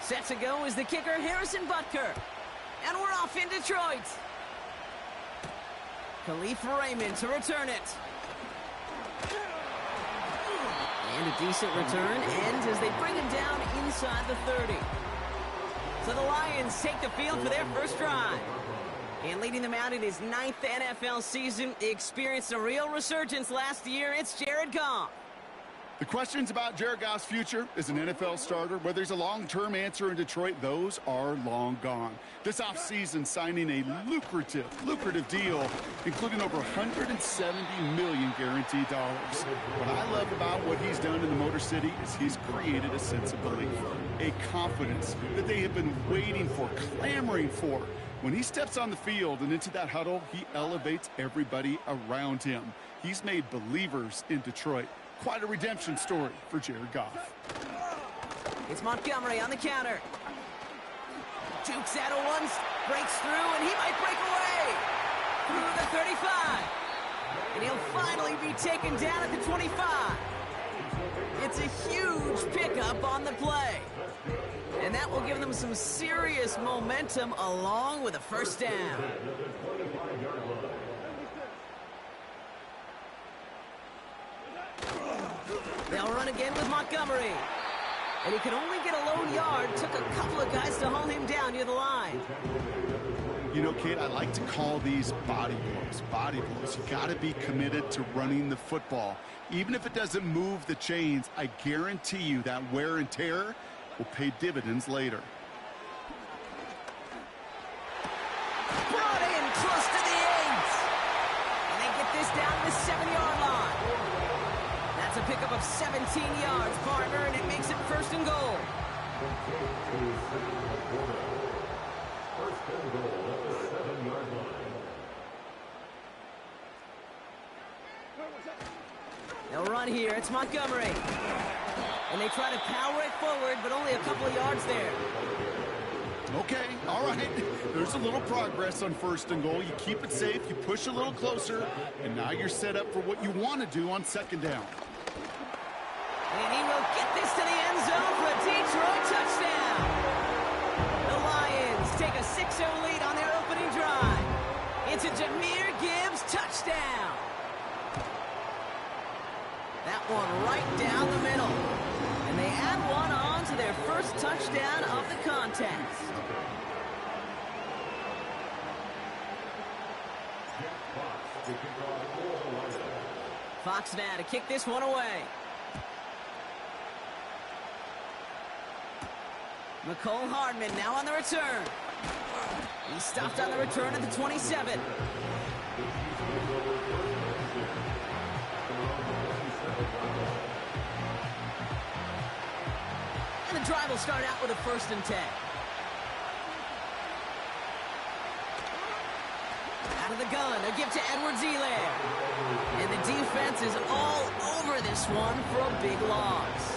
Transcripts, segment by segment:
Set to go is the kicker, Harrison Butker. And we're off in Detroit. Khalif Raymond to return it. And a decent return ends as they bring him down inside the 30. So the Lions take the field for their first drive. And leading them out in his 9th NFL season, he experienced a real resurgence last year. It's Jared Goff. The questions about Jared Goff's future as an NFL starter, whether he's a long-term answer in Detroit, those are long gone. This offseason, signing a lucrative deal, including over $170 million guaranteed dollars. What I love about what he's done in the Motor City is he's created a sense of belief, a confidence that they have been waiting for, clamoring for. When he steps on the field and into that huddle, he elevates everybody around him. He's made believers in Detroit. Quite a redemption story for Jared Goff. It's Montgomery on the counter. Jukes out of one, breaks through, and he might break away. Through the 35. And he'll finally be taken down at the 25. It's a huge pickup on the play. And that will give them some serious momentum along with a first down. They'll run again with Montgomery. And he could only get a lone yard. Took a couple of guys to hold him down near the line. You know, Kate, I like to call these body blows. Body blows. You got to be committed to running the football. Even if it doesn't move the chains, I guarantee you that wear and tear will pay dividends later. Brought in close to the 8. And they get this down to the 7-yard line. That's a pickup of 17 yards, partner, and it makes it first and goal. They'll run here. It's Montgomery. And they try to power it forward, but only a couple of yards there. Okay, all right. There's a little progress on first and goal. You keep it safe, you push a little closer, and now you're set up for what you want to do on second down. And he will get this to the end zone for a Detroit touchdown. The Lions take a 6-0 lead on their opening drive. It's a Jahmyr Gibbs touchdown. That one right down the middle. And they add one on to their first touchdown of the contest. Fox now to kick this one away. McCole Hardman now on the return. He stopped on the return at the 27. And the drive will start out with a 1st and 10. Out of the gun, a give to Edwards-Helaire. And the defense is all over this one for a big loss.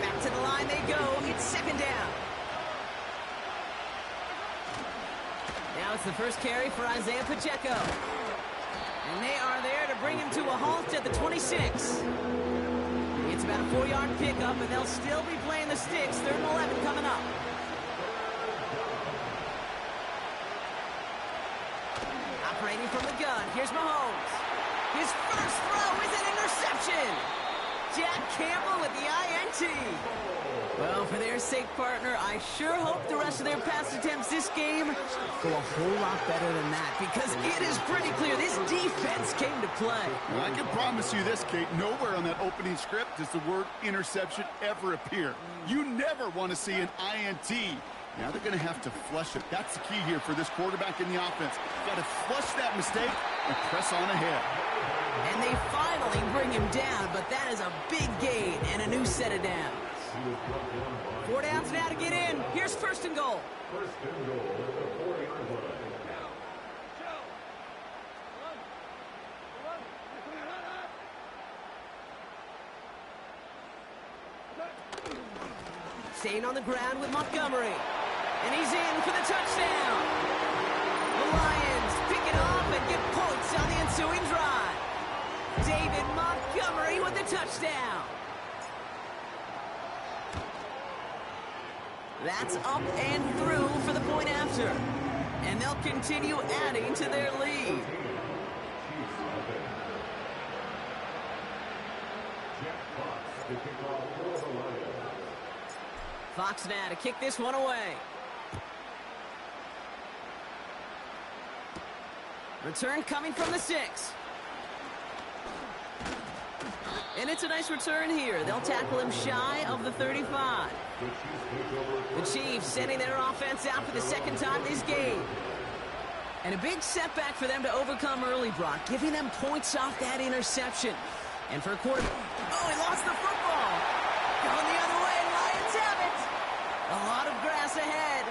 Back to the line they go. It's second down. Now it's the first carry for Isaiah Pacheco. And they are there to bring him to a halt at the 26. It's about a 4-yard pickup, and they'll still be playing the sticks. 3rd and 11 coming up. Operating from the gun. Here's Mahomes. His first throw is an interception. Jack Campbell with the INT. Well, for their sake, partner, I sure hope the rest of their pass attempts this game go a whole lot better than that, because it is pretty clear this defense came to play. Well, I can promise you this, Kate. Nowhere on that opening script does the word interception ever appear. You never want to see an INT. Now they're going to have to flush it. That's the key here for this quarterback in the offense. Got to flush that mistake and press on ahead. And they finally bring him down, but that is a big gain and a new set of downs. 4 downs now to get in. Here's 1st and goal. Staying on the ground with Montgomery. And he's in for the touchdown. The Lions pick it up and get points on the ensuing drive. David Montgomery with the touchdown. That's up and through for the point after. And they'll continue adding to their lead. Fox now to kick this one away. Return coming from the 6. And it's a nice return here. They'll tackle him shy of the 35. The Chiefs sending their offense out for the second time this game. And a big setback for them to overcome early, Brock, giving them points off that interception. And for a quarter... Oh, he lost the football. Going the other way, Lions have it. A lot of grass ahead.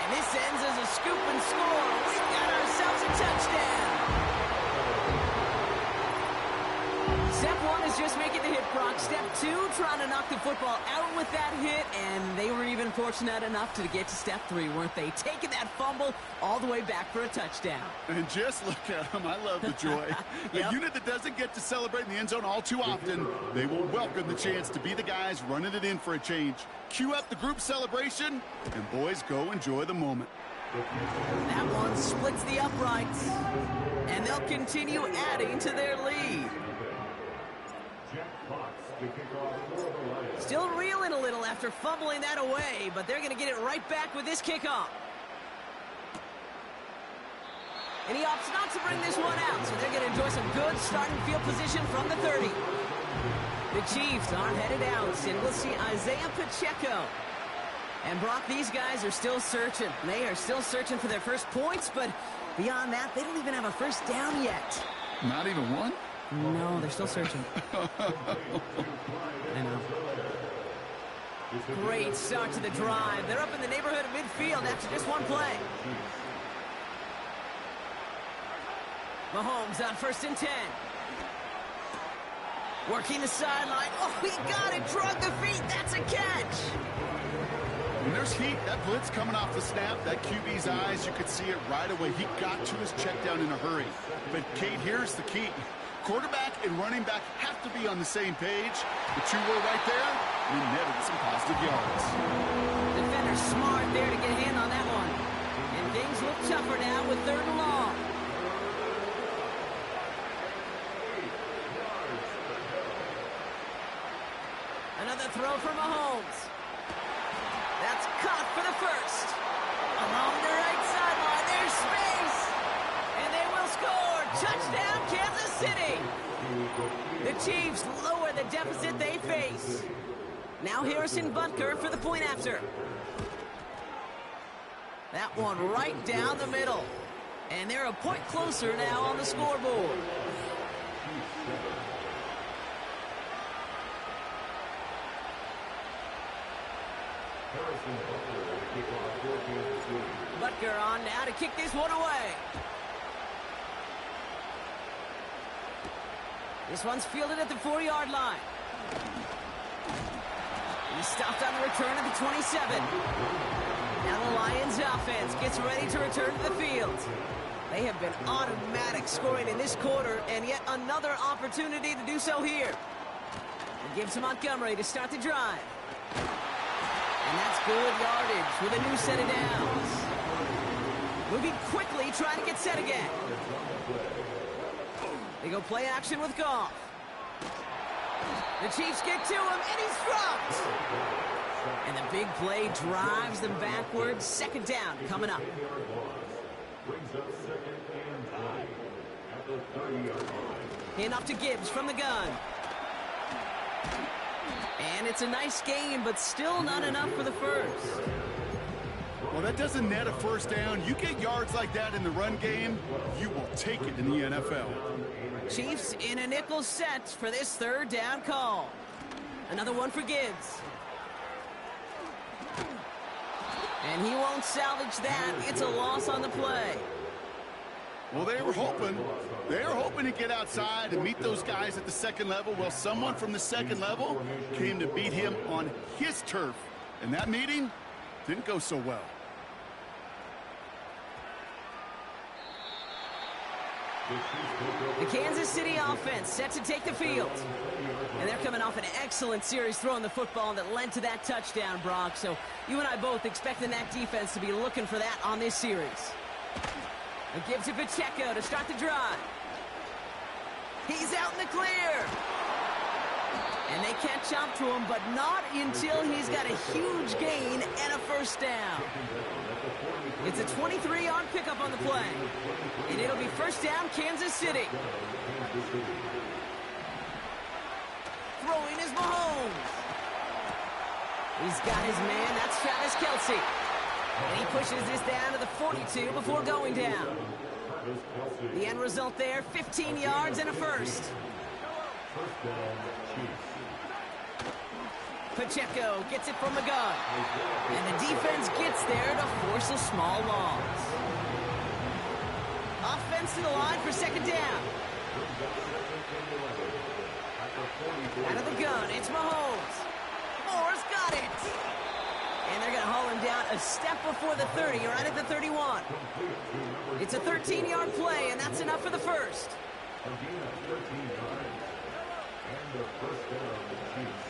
And this ends as a scoop and score. We've got ourselves a touchdown. Step 1 is just making the hit, Brock. Step 2, trying to knock the football out with that hit, and they were even fortunate enough to get to step 3, weren't they? Taking that fumble all the way back for a touchdown. And just look at them. I love the joy. A unit that doesn't get to celebrate in the end zone all too often, they will welcome the chance to be the guys running it in for a change. Cue up the group celebration, and boys, go enjoy the moment. That one splits the uprights, and they'll continue adding to their lead. Still reeling a little after fumbling that away, but they're going to get it right back with this kickoff. And he opts not to bring this one out, so they're going to enjoy some good starting field position from the 30. The Chiefs aren't headed out, and we'll see Isaiah Pacheco. And Brock, these guys are still searching. They are still searching for their first points, but beyond that, they don't even have a first down yet. Not even one? No, they're still searching. I know. Great start to the drive. They're up in the neighborhood of midfield after just one play. Mahomes on 1st and 10. Working the sideline. Oh, he got it. Drug the feet. That's a catch. When there's heat, that blitz coming off the snap, that QB's eyes, you could see it right away. He got to his check down in a hurry. But, Kate, here's the key. Quarterback and running back have to be on the same page. The two were right there, and netted some positive yards. Defender's smart there to get a hand on that one. And things look tougher now with 3rd and long. Another throw for Mahomes. That's caught for the first. Along the right sideline, there's space. And they will score. Touchdown, Kansas City. The Chiefs lower the deficit they face. Now Harrison Butker for the point after. That one right down the middle. And they're a point closer now on the scoreboard. Butker on now to kick this one away. This one's fielded at the 4-yard line. He's stopped on the return at the 27. Now the Lions offense gets ready to return to the field. They have been automatic scoring in this quarter, and yet another opportunity to do so here. It gives to Montgomery to start the drive. And that's good yardage with a new set of downs. Moving quickly, trying to get set again. They go play action with Goff. The Chiefs get to him, and he's dropped. And the big play drives them backwards. 2nd down coming up. Hand off to Gibbs from the gun. And it's a nice game, but still not enough for the first. Well, that doesn't net a first down. You get yards like that in the run game, you will take it in the NFL. Chiefs in a nickel set for this 3rd down call. Another one for Gibbs. And he won't salvage that. It's a loss on the play. Well, they were hoping to get outside and meet those guys at the 2nd level. Well, someone from the 2nd level came to beat him on his turf. And that meeting didn't go so well. The Kansas City offense set to take the field. And they're coming off an excellent series throwing the football that led to that touchdown, Brock. So you and I both expecting that defense to be looking for that on this series. A give to Pacheco to start the drive. He's out in the clear. And they catch up to him, but not until he's got a huge gain and a first down. It's a 23-yard pickup on the play. And it'll be first down, Kansas City. Throwing is Mahomes. He's got his man. That's Travis Kelce. And he pushes this down to the 42 before going down. The end result there, 15 yards and a first. Pacheco gets it from the gun. And the defense gets there to force a small loss. Offense to the line for second down. Out of the gun, it's Mahomes. Moore's got it. And they're going to haul him down a step before the 30, right at the 31. It's a 13-yard play, and that's enough for the first.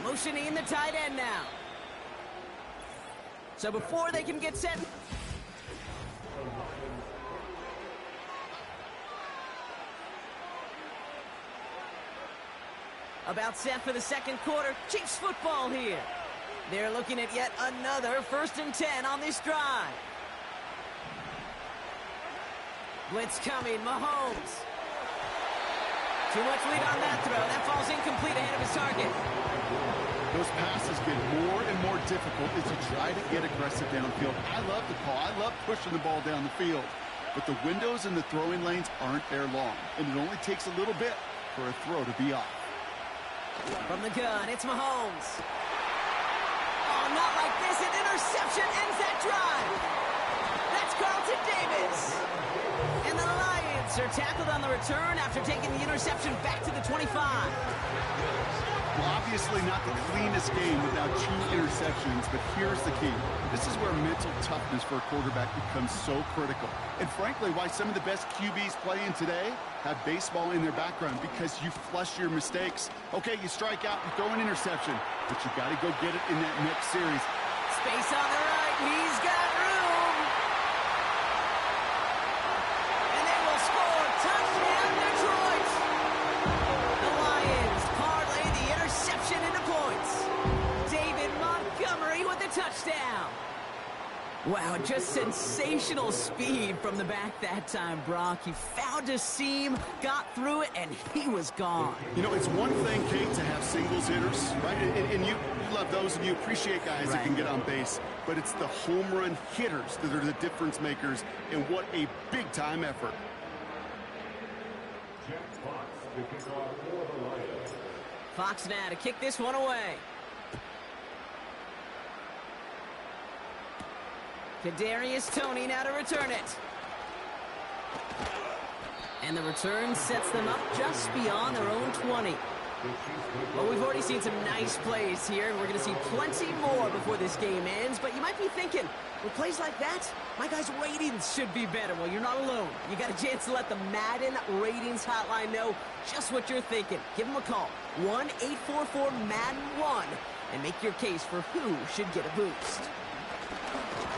Motioning the tight end now. So before they can get set... About set for the second quarter. Chiefs football here. They're looking at yet another 1st and 10 on this drive. Blitz coming. Mahomes. Too much lead on that throw. That falls incomplete ahead of his target. Those passes get more and more difficult as you try to get aggressive downfield. I love the call. I love pushing the ball down the field. But the windows in the throwing lanes aren't there long. And it only takes a little bit for a throw to be off. From the gun, it's Mahomes. Oh, not like this. An interception ends that drive. That's Carlton Davis. And the Lions are tackled on the return after taking the interception back to the 25. Well, obviously not the cleanest game without 2 interceptions, but here's the key. This is where mental toughness for a quarterback becomes so critical. And frankly, why some of the best QBs playing today have baseball in their background, because you flush your mistakes. Okay, you strike out, you throw an interception, but you got to go get it in that next series. Space on the right. He's got room. And they will score. Touchdown, Detroit. The Lions parlay the interception into points. David Montgomery with the touchdown. Wow, just sensational speed from the back that time, Brock. He found a seam, got through it, and he was gone. You know, it's one thing, Kate, to have singles hitters, right? And you love those, and you appreciate guys that can get on base. But it's the home run hitters that are the difference makers, and what a big-time effort. Fox now to kick this one away. Kadarius Toney now to return it. And the return sets them up just beyond their own 20. Well, we've already seen some nice plays here, and we're going to see plenty more before this game ends. But you might be thinking, with plays like that, my guys' ratings should be better. Well, you're not alone. You got a chance to let the Madden Ratings Hotline know just what you're thinking. Give them a call, 1-844-MADDEN-1, and make your case for who should get a boost.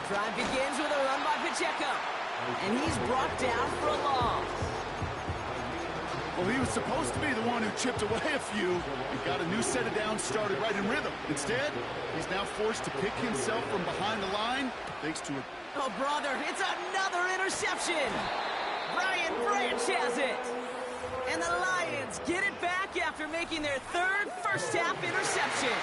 The drive begins with a run by Pacheco, and he's brought down for a loss. Well, he was supposed to be the one who chipped away a few and got a new set of downs started right in rhythm. Instead, he's now forced to pick himself from behind the line thanks to a... Oh, brother, it's another interception. Brian Branch has it. And the Lions get it back after making their third first-half interception.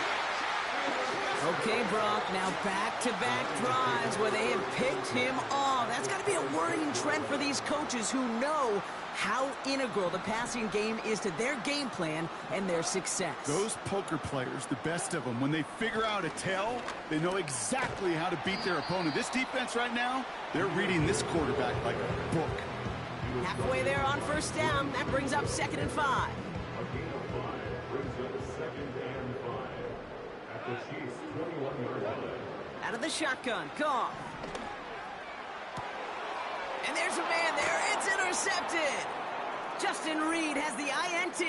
Okay, Brock, now back-to-back drives where they have picked him off. That's got to be a worrying trend for these coaches who know how integral the passing game is to their game plan and their success. Those poker players, the best of them, when they figure out a tell, they know exactly how to beat their opponent. This defense right now, they're reading this quarterback like a book. Halfway there on first down. That brings up 2nd and 5. Out of the shotgun, Goff. And there's a man there. It's intercepted. Justin Reed has the INT.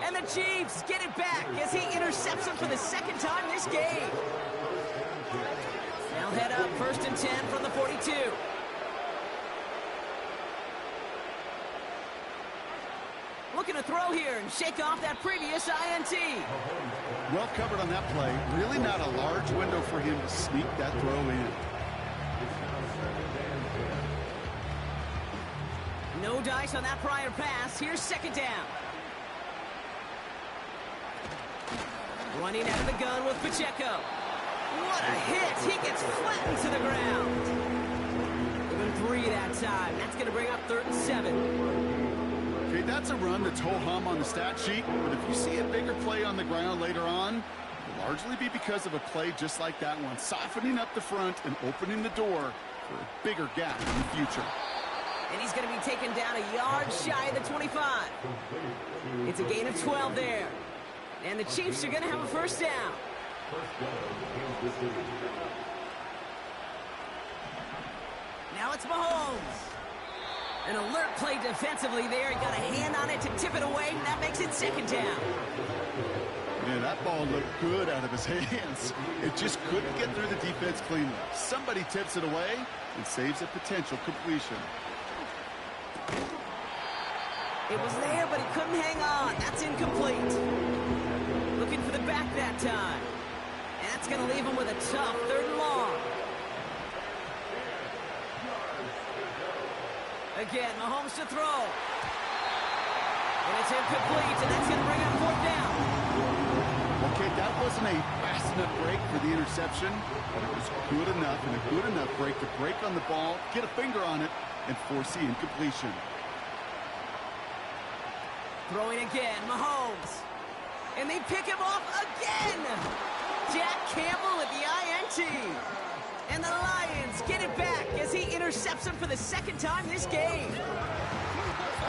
And the Chiefs get it back as he intercepts him for the second time this game. They'll head up 1st and 10 from the 42. Looking to throw here and shake off that previous INT. Well covered on that play. Really not a large window for him to sneak that throw in. No dice on that prior pass. Here's 2nd down. Running out of the gun with Pacheco. What a hit. He gets flattened to the ground. Even 3 that time. That's going to bring up 3rd and 7. Okay, that's a run that's ho-hum on the stat sheet. But if you see a bigger play on the ground later on, it'll largely be because of a play just like that one. Softening up the front and opening the door for a bigger gap in the future. And he's going to be taken down a yard shy of the 25. It's a gain of 12 there. And the Chiefs are going to have a 1st down. Now it's Mahomes. An alert play defensively there. He got a hand on it to tip it away, and that makes it 2nd down. Yeah, that ball looked good out of his hands. It just couldn't get through the defense cleanly. Somebody tips it away and saves a potential completion. It was there, but he couldn't hang on. That's incomplete. Looking for the back that time. And that's going to leave him with a tough 3rd and long. Again, Mahomes to throw. And it's incomplete, and that's going to bring up 4th down. Okay, that wasn't a fast enough break for the interception, but it was good enough and a good enough break to break on the ball, get a finger on it, and force the incompletion. Throwing again, Mahomes. And they pick him off again. Jack Campbell with the INT. And the Lions get it back as he intercepts him for the 2nd time this game.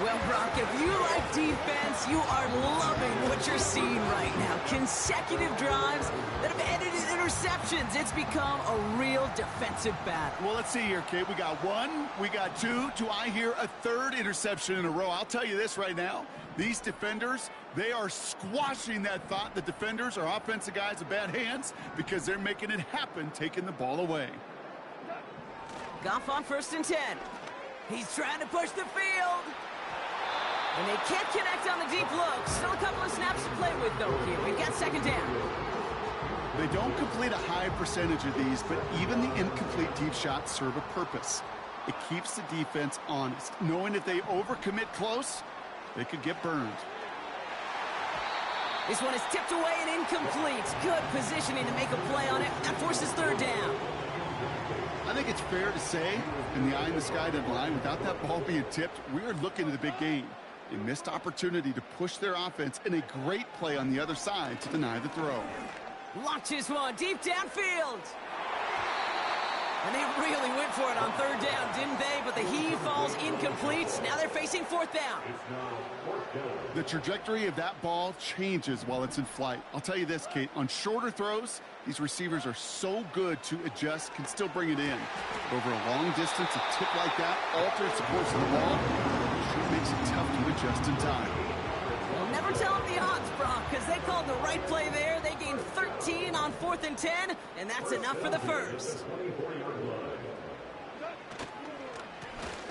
Well, Brock, if you like defense, you are loving what you're seeing right now. Consecutive drives that have ended in interceptions. It's become a real defensive battle. Well, let's see here, Kate. We got 1, we got 2. Do I hear a 3rd interception in a row? I'll tell you this right now. These defenders, they are squashing that thought. The defenders are offensive guys with bad hands because they're making it happen, taking the ball away. Goff on 1st and 10. He's trying to push the field. And they can't connect on the deep look. Still a couple of snaps to play with, though, here. We've got 2nd down. They don't complete a high percentage of these, but even the incomplete deep shots serve a purpose. It keeps the defense honest, knowing if they overcommit close, they could get burned. This one is tipped away and incomplete. Good positioning to make a play on it. That forces 3rd down. I think it's fair to say, in the eye-in-the-sky deadline, without that ball being tipped, we are looking at a big game. A missed opportunity to push their offense and a great play on the other side to deny the throw. Launches one deep downfield. And they really went for it on 3rd down, didn't they? But the heave falls incomplete. Now they're facing 4th down. The trajectory of that ball changes while it's in flight. I'll tell you this, Kate, on shorter throws, these receivers are so good to adjust, can still bring it in. But over a long distance, a tip like that alters the course of the ball. It sure makes it tough to adjust in time. Well, never tell them the odds, Brock, because they called the right play there. They gained 13 on 4th and 10, and that's enough for the 1st.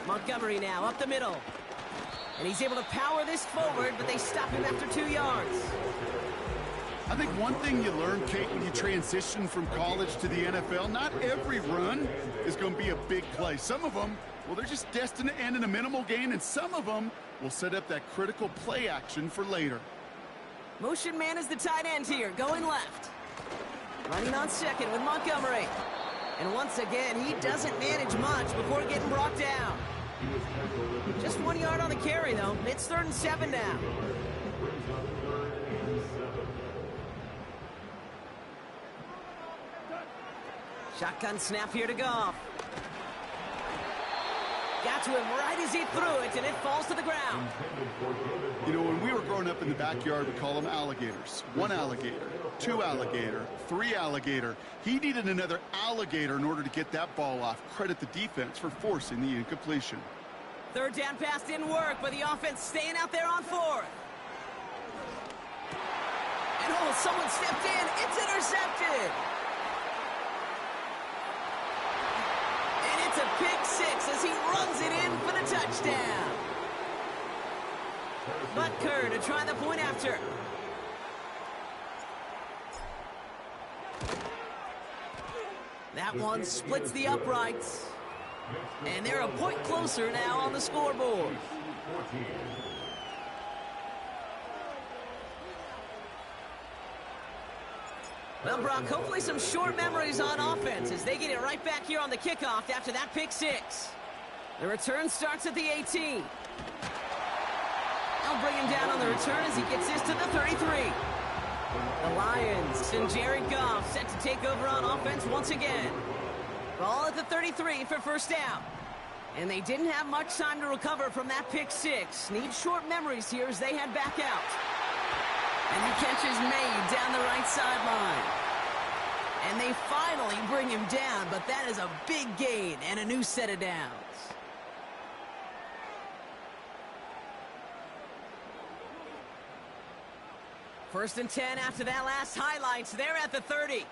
Montgomery now up the middle. And he's able to power this forward, but they stop him after 2 yards. I think one thing you learn, Kate, when you transition from college to the NFL, not every run is going to be a big play. Some of them, well, they're just destined to end in a minimal gain, and some of them will set up that critical play action for later. Motion man is the tight end here, going left. Running on 2nd with Montgomery. And once again, he doesn't manage much before getting brought down. Just 1 yard on the carry, though. It's 3rd and 7 now. Shotgun snap here to Goff. Got to him right as he threw it, and it falls to the ground. You know, when we were growing up in the backyard, we call them alligators. 1 alligator, 2 alligator, 3 alligator. He needed another alligator in order to get that ball off. Credit the defense for forcing the incompletion. Third down pass didn't work, but the offense staying out there on 4th. And oh, someone stepped in. It's intercepted. And it's a pick 6 as he runs it in for the touchdown. Butker to try the point after. That one splits the uprights. And they're a point closer now on the scoreboard. Well, Brock, hopefully some short memories on offense as they get it right back here on the kickoff after that pick 6. The return starts at the 18. They'll bring him down on the return as he gets this to the 33. The Lions and Jared Goff set to take over on offense once again. Ball at the 33 for first down. And they didn't have much time to recover from that pick 6. Need short memories here as they head back out. And the catch is made down the right sideline. And they finally bring him down, but that is a big gain and a new set of downs. First and 10 after that last highlights. They're at the 30.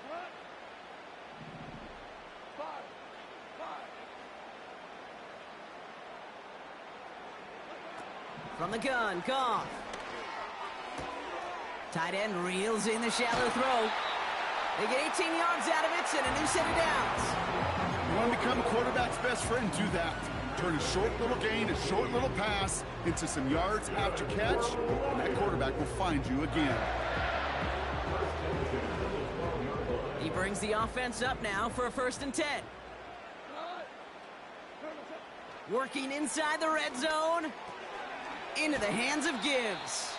From the gun, Goff. Tight end reels in the shallow throw. They get 18 yards out of it and a new set of downs. You want to become a quarterback's best friend, do that. Turn a short little gain, a short little pass into some yards after catch, and that quarterback will find you again. He brings the offense up now for a first and 10. Working inside the red zone. Into the hands of Gibbs.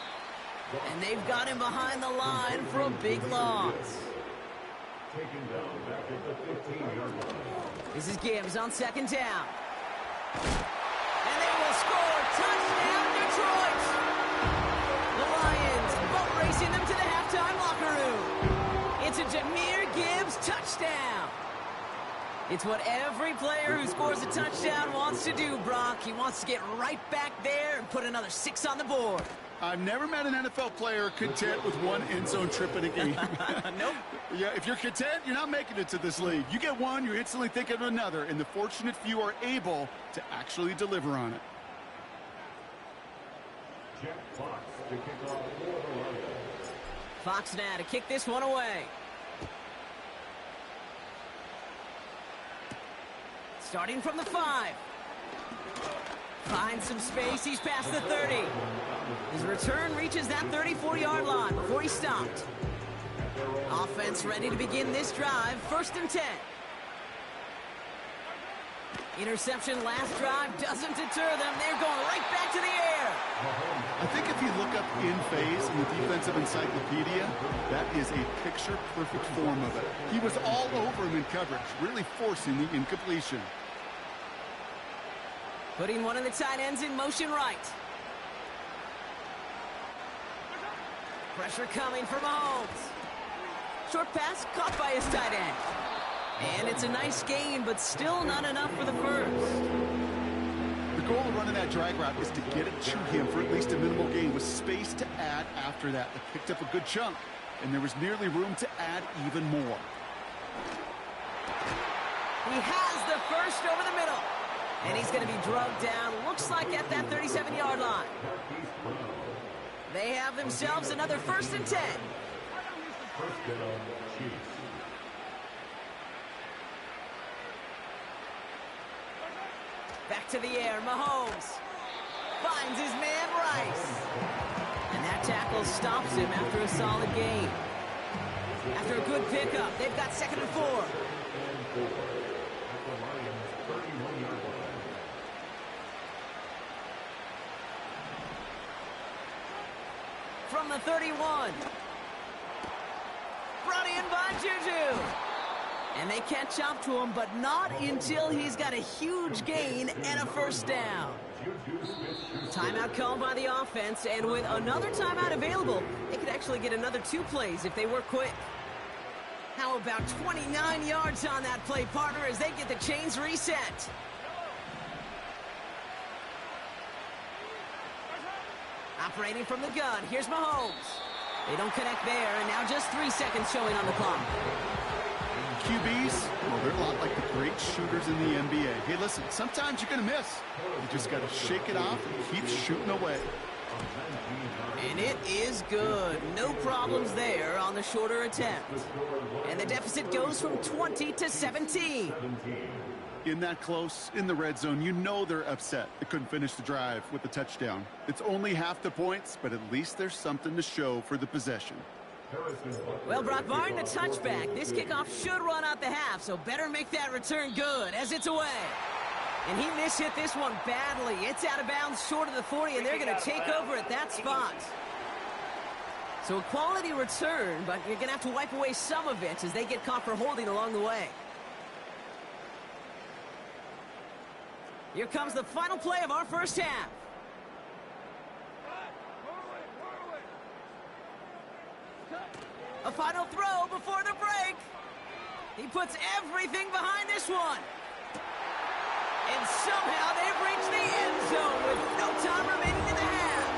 And they've got him behind the line for a big loss. This is Gibbs on second down. And they will score. Touchdown, Detroit! The Lions boat racing them to the halftime locker room. It's a Jahmyr Gibbs touchdown. It's what every player who scores a touchdown wants to do, Brock. He wants to get right back there and put another 6 on the board. I've never met an NFL player content with 1 end zone trip in a game. Nope. Yeah, if you're content, you're not making it to this league. You get one, you're instantly thinking of another, and the fortunate few are able to actually deliver on it. Fox now to kick this one away. Starting from the 5. Finds some space. He's past the 30. His return reaches that 34-yard line before he stopped. Offense ready to begin this drive. First and 10. Interception last drive doesn't deter them. They're going right back to the air. I think if you look up in phase in the defensive encyclopedia, that is a picture-perfect form of it. He was all over him in coverage, really forcing the incompletion. Putting one of the tight ends in motion right. Pressure coming from Mahomes. Short pass caught by his tight end. And it's a nice gain, but still not enough for the first. The goal of running that drag route is to get it to him for at least a minimal gain with space to add after that. They picked up a good chunk, and there was nearly room to add even more. He has the first over the middle. And he's going to be drugged down, looks like at that 37-yard line. They have themselves another first and 10. Back to the air, Mahomes finds his man Rice. And that tackle stops him after a solid gain. After a good pickup, they've got second and 4. From the 31. Brought in by Juju. And they catch up to him, but not until he's got a huge gain and a first down. Timeout called by the offense, and with another timeout available, they could actually get another 2 plays if they work quick. How about 29 yards on that play, partner, as they get the chains reset? Operating from the gun, here's Mahomes. They don't connect there, and now just 3 seconds showing on the clock. QBs, well, they're a lot like the great shooters in the NBA. Hey, listen, sometimes you're going to miss. You just got to shake it off and keep shooting away. And it is good. No problems there on the shorter attempt. And the deficit goes from 20 to 17. In that close, in the red zone, you know they're upset. They couldn't finish the drive with the touchdown. It's only half the points, but at least there's something to show for the possession. Well, Brock, barring the touchback, this kickoff should run out the half, so better make that return good as it's away. And he mishit this one badly. It's out of bounds short of the 40, and they're going to take over at that spot. So a quality return, but you're going to have to wipe away some of it as they get caught for holding along the way. Here comes the final play of our first half. A final throw before the break. He puts everything behind this one. And somehow they've reached the end zone with no time remaining in the half.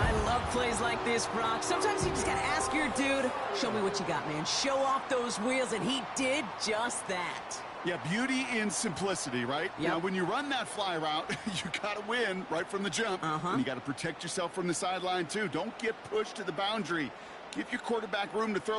I love plays like this, Brock. Sometimes you just got to ask your dude, show me what you got, man. Show off those wheels, and he did just that. Yeah, beauty in simplicity, right? Yep. Now, when you run that fly route, you got to win right from the jump. And you got to protect yourself from the sideline, too. Don't get pushed to the boundary. Give your quarterback room to throw.